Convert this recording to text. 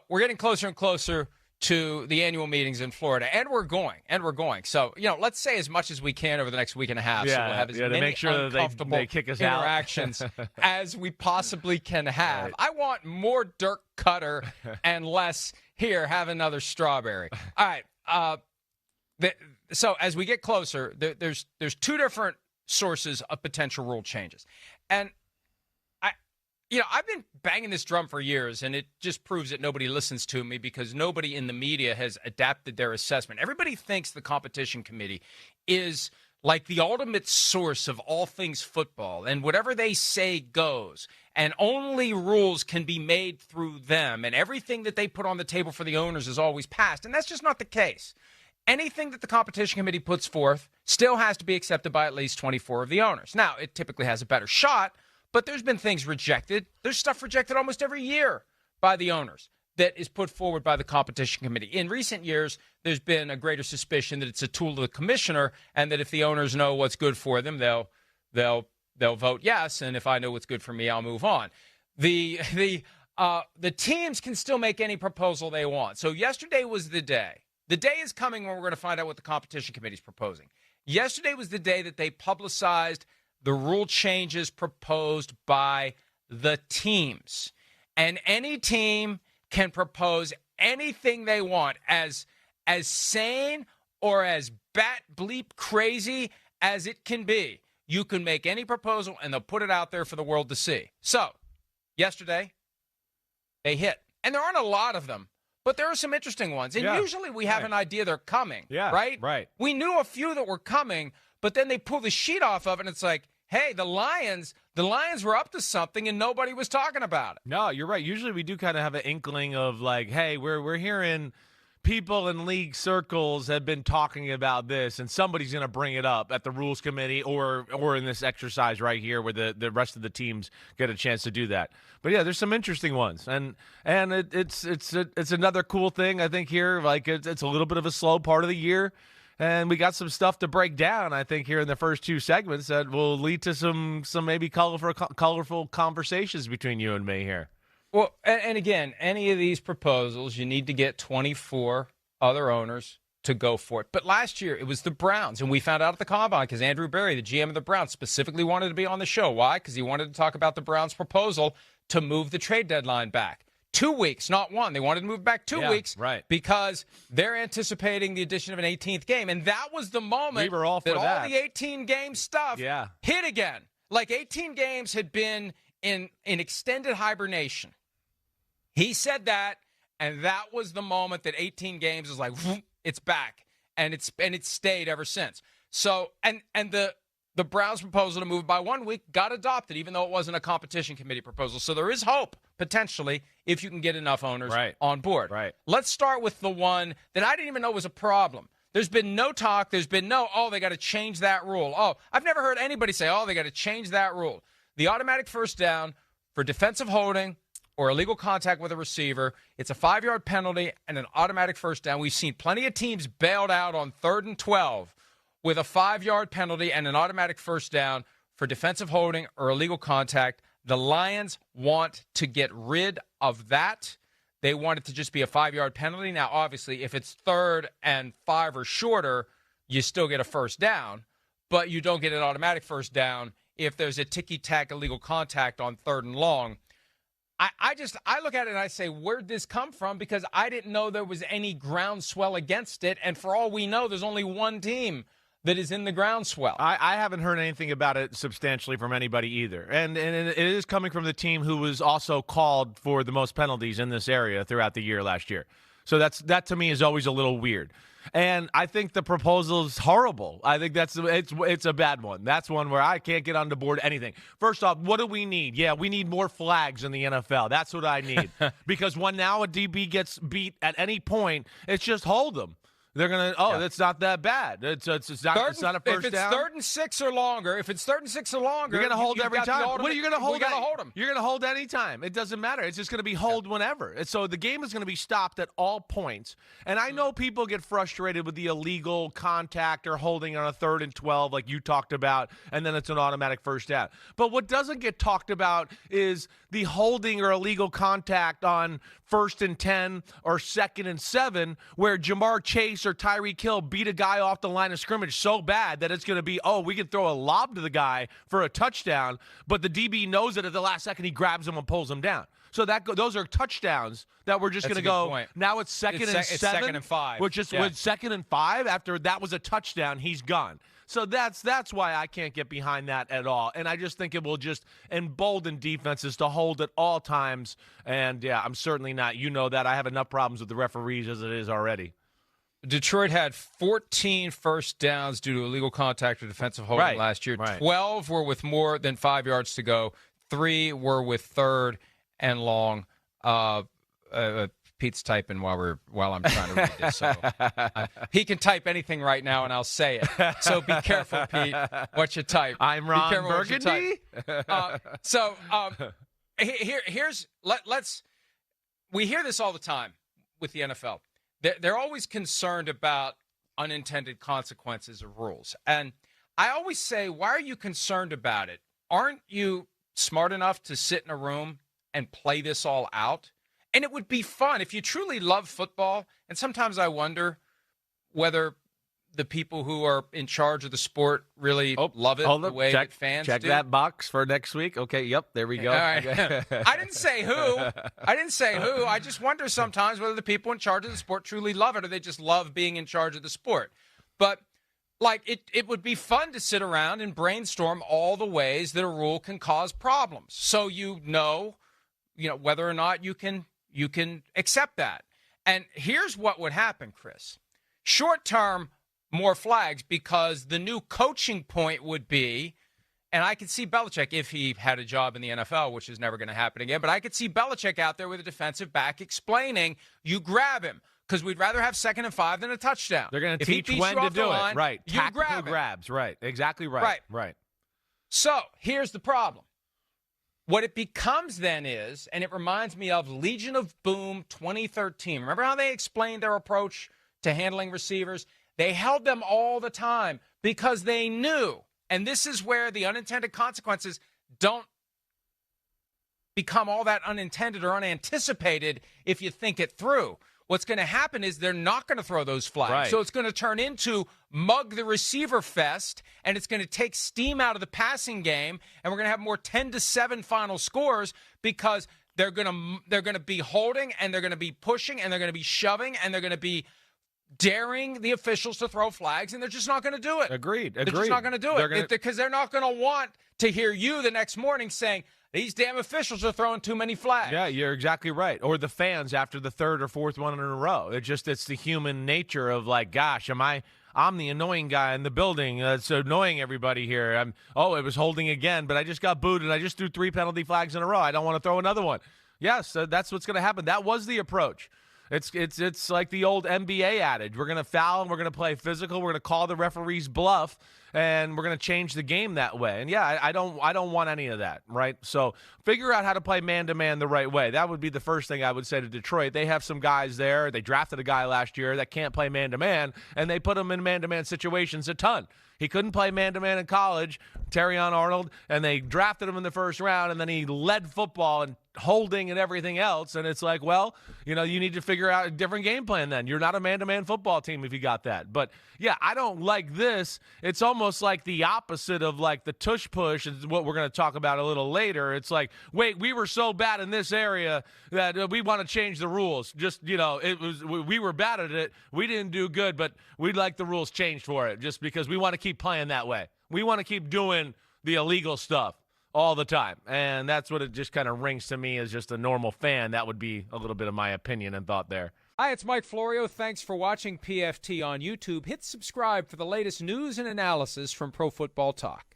we're getting closer and closer to the annual meetings in Florida, and we're going. So, let's say as much as we can over the next week and a half, so we'll have as many to make sure uncomfortable that they kick us interactions as we possibly can have. Right. I want more Dirk Cutter and less, here, have another strawberry. All right. So as we get closer, there's two different sources of potential rule changes. And I've been banging this drum for years, and it just proves that nobody listens to me because nobody in the media has adapted their assessment. Everybody thinks the competition committee is like the ultimate source of all things football, and whatever they say goes, and only rules can be made through them, and everything that they put on the table for the owners is always passed, and that's just not the case. Anything that the competition committee puts forth still has to be accepted by at least 24 of the owners. Now, it typically has a better shot, but there's been things rejected. There's stuff rejected almost every year by the owners that is put forward by the competition committee. In recent years, there's been a greater suspicion that it's a tool of the commissioner, and that if the owners know what's good for them, they'll vote yes, and if I know what's good for me, I'll move on. The teams can still make any proposal they want. So yesterday was the day. The day is coming when we're going to find out what the competition committee is proposing. Yesterday was the day that they publicized the rule changes proposed by the teams. And any team can propose anything they want, as sane or as bat bleep crazy as it can be. You can make any proposal, and they'll put it out there for the world to see. So, yesterday, they hit. And there aren't a lot of them, but there are some interesting ones. And usually we have an idea they're coming, right? Right. We knew a few that were coming, but then they pull the sheet off of it, and it's like, hey, the Lions were up to something, and nobody was talking about it. No, you're right. Usually we do kind of have an inkling of like, hey, we're hearing people in league circles have been talking about this, and somebody's going to bring it up at the rules committee or in this exercise right here where the rest of the teams get a chance to do that. But yeah, there's some interesting ones, and it's another cool thing I think here. Like it's a little bit of a slow part of the year. And we got some stuff to break down, I think, here in the first two segments that will lead to some maybe colorful conversations between you and me here. Well, and again, any of these proposals, you need to get 24 other owners to go for it. But last year, it was the Browns, and we found out at the Combine because Andrew Berry, the GM of the Browns, specifically wanted to be on the show. Why? Because he wanted to talk about the Browns' proposal to move the trade deadline back. 2 weeks, not one. They wanted to move back 2 weeks because they're anticipating the addition of an 18th game. And that was the moment we were all for that all the 18-game stuff hit again. Like 18 games had been in extended hibernation. He said that, and that was the moment that 18 games is like, whoop, it's back. And it's stayed ever since. So, and the Browns' proposal to move by 1 week got adopted, even though it wasn't a competition committee proposal. So there is hope, potentially, if you can get enough owners on board. Right. Let's start with the one that I didn't even know was a problem. There's been no talk. There's been no, they got to change that rule. I've never heard anybody say, they got to change that rule. The automatic first down for defensive holding or illegal contact with a receiver, it's a 5-yard penalty and an automatic first down. We've seen plenty of teams bailed out on 3rd and 12 with a 5-yard penalty and an automatic first down for defensive holding or illegal contact. The Lions want to get rid of that. They want it to just be a 5-yard penalty. Now, obviously, if it's 3rd and 5 or shorter, you still get a first down, but you don't get an automatic first down if there's a ticky-tack illegal contact on 3rd and long. I look at it and I say, where'd this come from? Because I didn't know there was any groundswell against it, and for all we know, there's only one team that is in the groundswell. I haven't heard anything about it substantially from anybody either. And it is coming from the team who was also called for the most penalties in this area throughout the year last year. So that to me is always a little weird. And I think the proposal is horrible. I think it's a bad one. That's one where I can't get on the board anything. First off, what do we need? Yeah, we need more flags in the NFL. That's what I need. Because when now a DB gets beat at any point, it's just hold them. They're going to, that's not that bad. It's not a first down. If it's 3rd and 6 or longer, you're going to hold every time. What are you going to hold? You're going to hold them. You're going to hold any time. It doesn't matter. It's just going to be hold whenever. And so the game is going to be stopped at all points. And I know people get frustrated with the illegal contact or holding on a 3rd and 12 like you talked about, and then it's an automatic first down. But what doesn't get talked about is the holding or illegal contact on 1st and 10 or 2nd and 7 where Jamar Chase or Tyreek Hill beat a guy off the line of scrimmage so bad that it's going to be, we can throw a lob to the guy for a touchdown, but the DB knows that at the last second he grabs him and pulls him down. So those are touchdowns that we're just going to go. Point. Now it's second and 7. 2nd and 5. With 2nd and 5 after that was a touchdown, he's gone. So that's why I can't get behind that at all. And I just think it will just embolden defenses to hold at all times. And, yeah, I'm certainly not. You know that. I have enough problems with the referees as it is already. Detroit had 14 first downs due to illegal contact or defensive holding last year. Right. 12 were with more than 5 yards to go. 3 were with 3rd and long. Pete's typing while I'm trying to read this. So he can type anything right now, and I'll say it. So be careful, Pete, what you type. I'm Ron Burgundy. We hear this all the time with the NFL. They're always concerned about unintended consequences of rules, and I always say, why are you concerned about it? Aren't you smart enough to sit in a room and play this all out? And it would be fun if you truly love football. And sometimes I wonder whether the people who are in charge of the sport really love it the way that fans check do. That box for next week. Okay, yep, there we go. All right. I didn't say who. I just wonder sometimes whether the people in charge of the sport truly love it or they just love being in charge of the sport. But it would be fun to sit around and brainstorm all the ways that a rule can cause problems. So you know whether or not you can accept that. And here's what would happen, Chris. Short term, more flags, because the new coaching point would be, and I could see Belichick, if he had a job in the NFL, which is never going to happen again, but I could see Belichick out there with a defensive back explaining, you grab him, because we'd rather have 2nd and 5 than a touchdown. They're going to teach when to do it. Right. You grab him. Grabs. Right. Exactly right. Right. So here's the problem. What it becomes then is, and it reminds me of Legion of Boom 2013. Remember how they explained their approach to handling receivers? They held them all the time because they knew, and this is where the unintended consequences don't become all that unintended or unanticipated if you think it through. What's going to happen is they're not going to throw those flags. Right. So it's going to turn into mug the receiver fest, and it's going to take steam out of the passing game, and we're going to have more 10-7 final scores because they're going to be holding, and they're going to be pushing, and they're going to be shoving, and they're going to be daring the officials to throw flags, and they're just not going to do it. Agreed. They're just not going to do it because they're not going to want to hear you the next morning saying, these damn officials are throwing too many flags. Yeah, you're exactly right. Or the fans after the 3rd or 4th one in a row. It's the human nature of like, gosh, I'm the annoying guy in the building. It's annoying everybody here. it was holding again, but I just got booed and I just threw 3 penalty flags in a row. I don't want to throw another one. Yes, that's what's going to happen. That was the approach. It's like the old NBA adage. We're going to foul and we're going to play physical. We're going to call the referee's bluff and we're going to change the game that way. And yeah, I don't want any of that, right? So figure out how to play man-to-man the right way. That would be the first thing I would say to Detroit. They have some guys there. They drafted a guy last year that can't play man-to-man, and they put him in man-to-man situations a ton. He couldn't play man-to-man in college, Terrion Arnold, and they drafted him in the first round, and then he led football and holding and everything else. And it's like, well, you need to figure out a different game plan then. You're not a man-to-man football team if you got that. But, yeah, I don't like this. It's almost like the opposite of like the tush push is what we're going to talk about a little later. It's like, wait, we were so bad in this area that we want to change the rules. Just, we were bad at it. We didn't do good, but we'd like the rules changed for it just because we want to keep playing that way. We want to keep doing the illegal stuff all the time. And that's what it just kind of rings to me as just a normal fan. That would be a little bit of my opinion and thought there. Hi, it's Mike Florio. Thanks for watching PFT on YouTube. Hit subscribe for the latest news and analysis from Pro Football Talk.